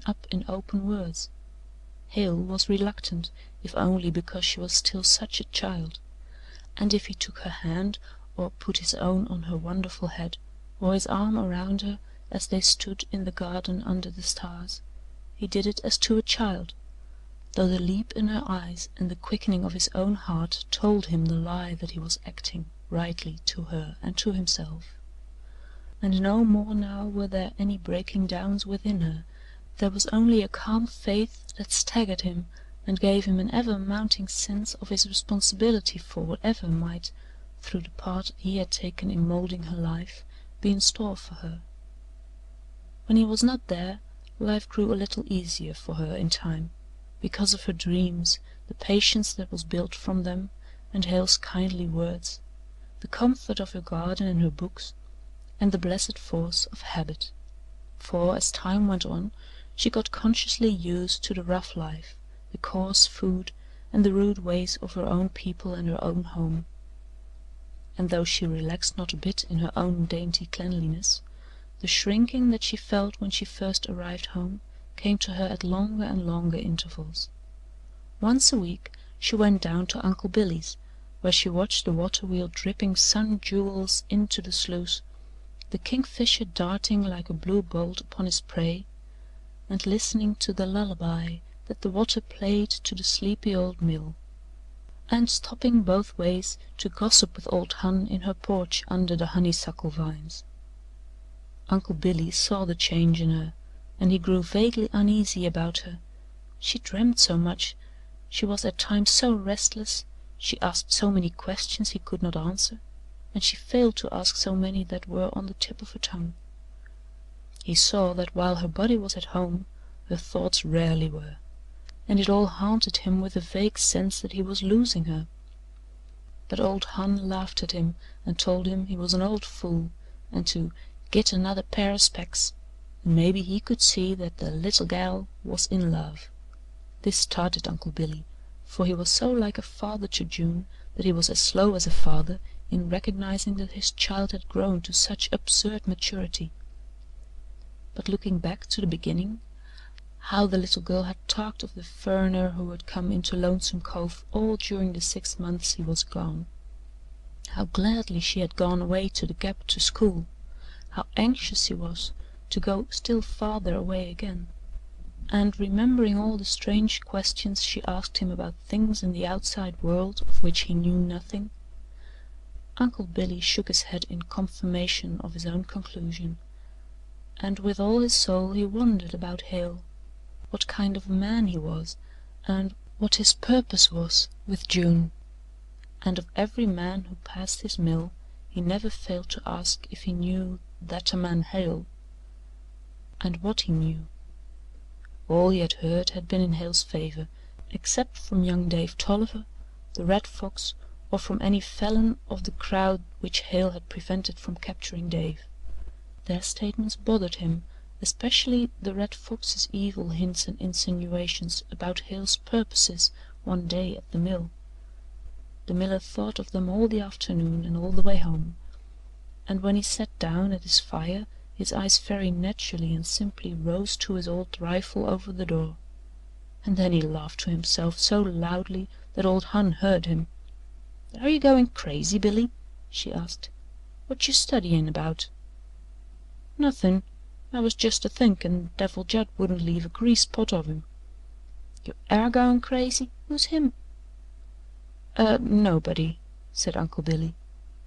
up in open words. Hale was reluctant, if only because she was still such a child, and if he took her hand or put his own on her wonderful head, or his arm around her as they stood in the garden under the stars, he did it as to a child, though the leap in her eyes and the quickening of his own heart told him the lie that he was acting rightly to her and to himself. And no more now were there any breaking downs within her. There was only a calm faith that staggered him and gave him an ever mounting sense of his responsibility for whatever might, through the part he had taken in moulding her life, be in store for her. When he was not there, life grew a little easier for her in time, because of her dreams, the patience that was built from them, and Hale's kindly words, the comfort of her garden and her books, and the blessed force of habit. For as time went on, she got consciously used to the rough life, the coarse food, and the rude ways of her own people and her own home. And though she relaxed not a bit in her own dainty cleanliness, the shrinking that she felt when she first arrived home came to her at longer and longer intervals. Once a week she went down to Uncle Billy's, where she watched the water-wheel dripping sun-jewels into the sluice, the kingfisher darting like a blue bolt upon his prey, and listening to the lullaby that the water played to the sleepy old mill, and stopping both ways to gossip with old Hon in her porch under the honeysuckle vines. Uncle Billy saw the change in her, and he grew vaguely uneasy about her. She dreamed so much, she was at times so restless, she asked so many questions he could not answer, and she failed to ask so many that were on the tip of her tongue. He saw that while her body was at home, her thoughts rarely were, and it all haunted him with a vague sense that he was losing her. But old Hon laughed at him and told him he was an old fool, and to "git another pair o' specs," and maybe he could see that the little gal was in love. This started Uncle Billy, for he was so like a father to June that he was as slow as a father in recognizing that his child had grown to such absurd maturity. But looking back to the beginning, how the little girl had talked of the foreigner who had come into Lonesome Cove all during the 6 months he was gone. How gladly she had gone away to the Gap to school, how anxious he was to go still farther away again, and remembering all the strange questions she asked him about things in the outside world of which he knew nothing, Uncle Billy shook his head in confirmation of his own conclusion, and with all his soul he wondered about Hale, what kind of a man he was, and what his purpose was with June. And of every man who passed his mill he never failed to ask if he knew that a man Hale, and what he knew. All he had heard had been in Hale's favor, except from young Dave Tolliver, the Red Fox, or from any felon of the crowd which Hale had prevented from capturing Dave. Their statements bothered him, especially the Red Fox's evil hints and insinuations about Hale's purposes one day at the mill. The miller thought of them all the afternoon and all the way home, and when he sat down at his fire his eyes very naturally and simply rose to his old rifle over the door. And then he laughed to himself so loudly that old Hon heard him. "Are you going crazy, Billy?" she asked. "What you studyin' about?" "Nothin'. I was just a thinkin' Devil Judd wouldn't leave a grease pot of him." "You air goin' crazy? Who's him?" Nobody," said Uncle Billy,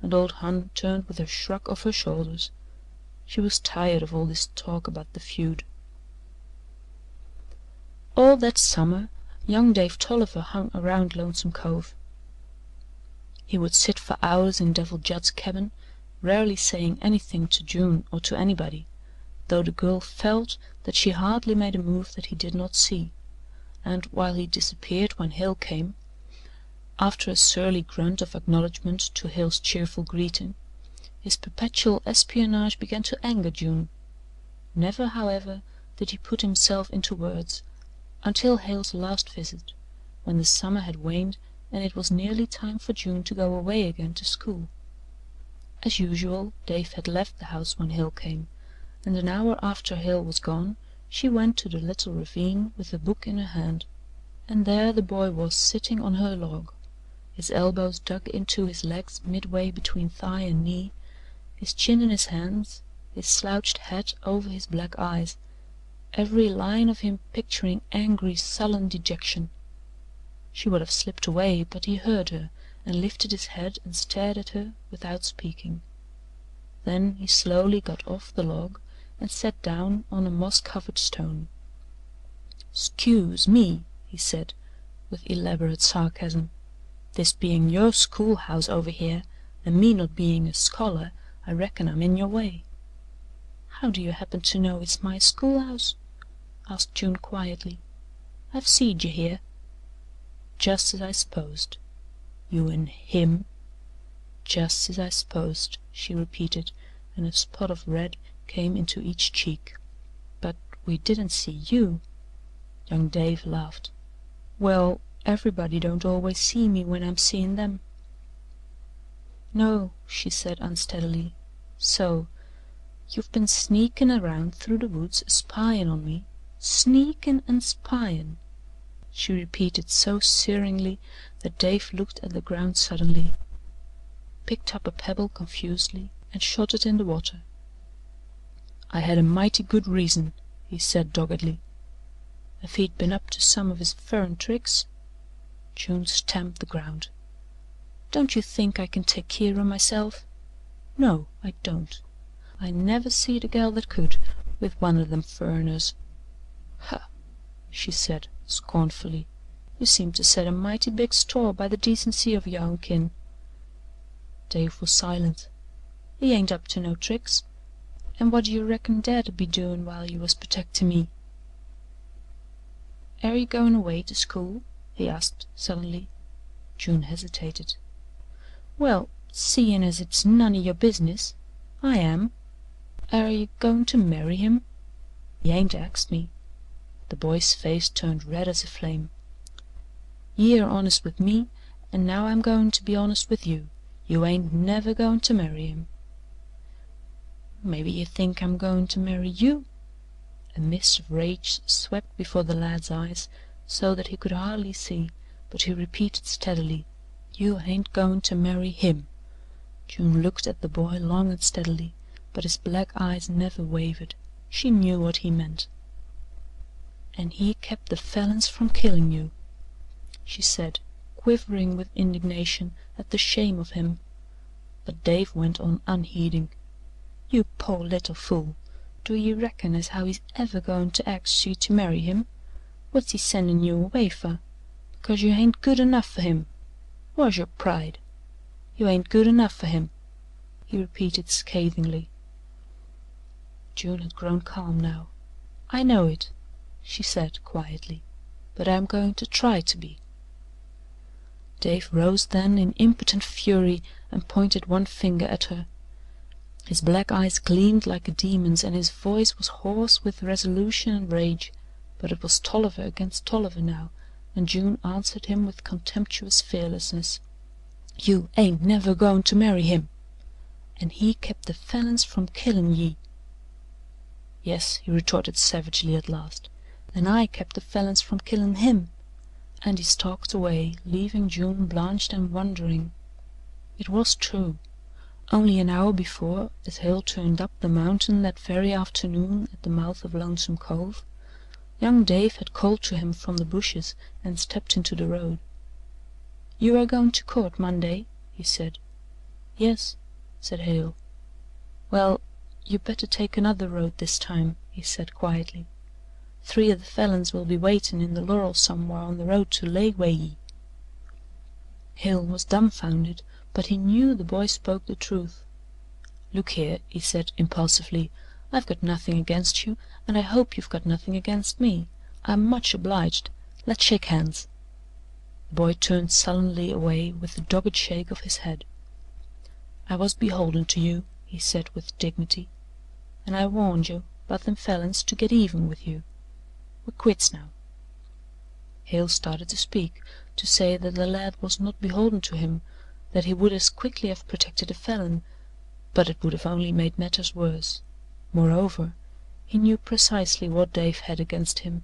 and old Hon turned with a shrug of her shoulders. She was tired of all this talk about the feud. All that summer young Dave Tolliver hung around Lonesome Cove. He would sit for hours in Devil Judd's cabin, rarely saying anything to June or to anybody, though the girl felt that she hardly made a move that he did not see, and while he disappeared when Hale came, after a surly grunt of acknowledgment to Hale's cheerful greeting, his perpetual espionage began to anger June. Never, however, did he put himself into words until Hale's last visit, when the summer had waned and it was nearly time for June to go away again to school. As usual, Dave had left the house when Hale came, and an hour after Hale was gone She went to the little ravine with the book in her hand, and there the boy was sitting on her log, his elbows dug into his legs midway between thigh and knee, his chin in his hands, his slouched hat over his black eyes, every line of him picturing angry, sullen dejection. She would have slipped away, but he heard her and lifted his head and stared at her without speaking. Then he slowly got off the log and sat down on a moss-covered stone. "'Scuse me," he said, with elaborate sarcasm. "This being your schoolhouse over here, and me not being a scholar, I reckon I'm in your way." "How do you happen to know it's my schoolhouse?" asked June quietly. "I've seed you here." "Just as I s'posed. You an' him." "Just as I s'posed," she repeated, and a spot of red came into each cheek. "But we didn't see you." Young Dave laughed. "Well, everybody don't always see me when I'm seein' them." "No," she said unsteadily. "So you've been sneakin' around through the woods a spyin' on me, sneakin' an' spyin'," she repeated so searingly that Dave looked at the ground suddenly, picked up a pebble confusedly, and shot it in the water. "I had a mighty good reason," he said doggedly. "If he'd been up to some of his furrin tricks—" June stamped the ground. "Don't you think I can take keer o' myself?" "No, I don't. I never seed a gal that could, with one o' them furriners." "Huh!" she said scornfully. "You seem to set a mighty big store by the decency of your own kin." Dave was silent. "He ain't up to no tricks. An' what do you reckon Dad'd be doin' while you was protectin' me?" "Air you goin' away to school?" he asked suddenly. June hesitated. "Well, seein' as it's none o' your business, I am. Air you goin' to marry him?" "He ain't axed me." The boy's face turned red as a flame. "Ye air honest with me, an' now I'm goin' to be honest with you. You ain't never goin' to marry him." "Maybe you think I'm goin' to marry YOU?" A mist of rage swept before the lad's eyes so that he could hardly see, but he repeated steadily, "You ain't goin' to marry HIM." June looked at the boy long and steadily, but his black eyes never wavered. She knew what he meant. "An' he kept the Falins from killin' you," she said, quivering with indignation at the shame of him. But Dave went on unheeding. "You pore little fool, do ye reckon as how he's ever goin' to ax you to marry him? What's he sendin' you away fer? Because you ain't good enough fer him? Whar's your pride? You ain't good enough fer him," he repeated scathingly. June had grown calm now. "I know it," she said quietly, "but I'm going to try to be." Dave rose then in impotent fury and pointed one finger at her. His black eyes gleamed like a demon's and his voice was hoarse with resolution and rage, but it was Tolliver against Tolliver now, and June answered him with contemptuous fearlessness. "You ain't never goin' to marry him. An' he kept the Falins from killin' ye." "Yes," he retorted savagely at last, "an' I kept the Falins from killin' him," and he stalked away, leaving June blanched and wondering. It was true. Only an hour before, as Hale turned up the mountain that very afternoon at the mouth of Lonesome Cove, young Dave had called to him from the bushes and stepped into the road. "You are goin' to court Monday?" he said. "Yes," said Hale. "Well, you better take another road this time," he said quietly. "3 of the Falins will be waitin' in the laurel somewhere on the road to Laywayee." Hale was dumbfounded, but he knew the boy spoke the truth. "Look here," he said impulsively, "I've got nothing against you, and I hope you've got nothing against me. I'm much obliged. Let's shake hands." The boy turned sullenly away with a dogged shake of his head. "I was beholden to you," he said with dignity, "and I warned you 'bout them Falins to get even with you. We're quits now." Hale started to speak, to say that the lad was not beholden to him, that he would as quickly have protected a Falin, but it would have only made matters worse. Moreover, He knew precisely what Dave had against him.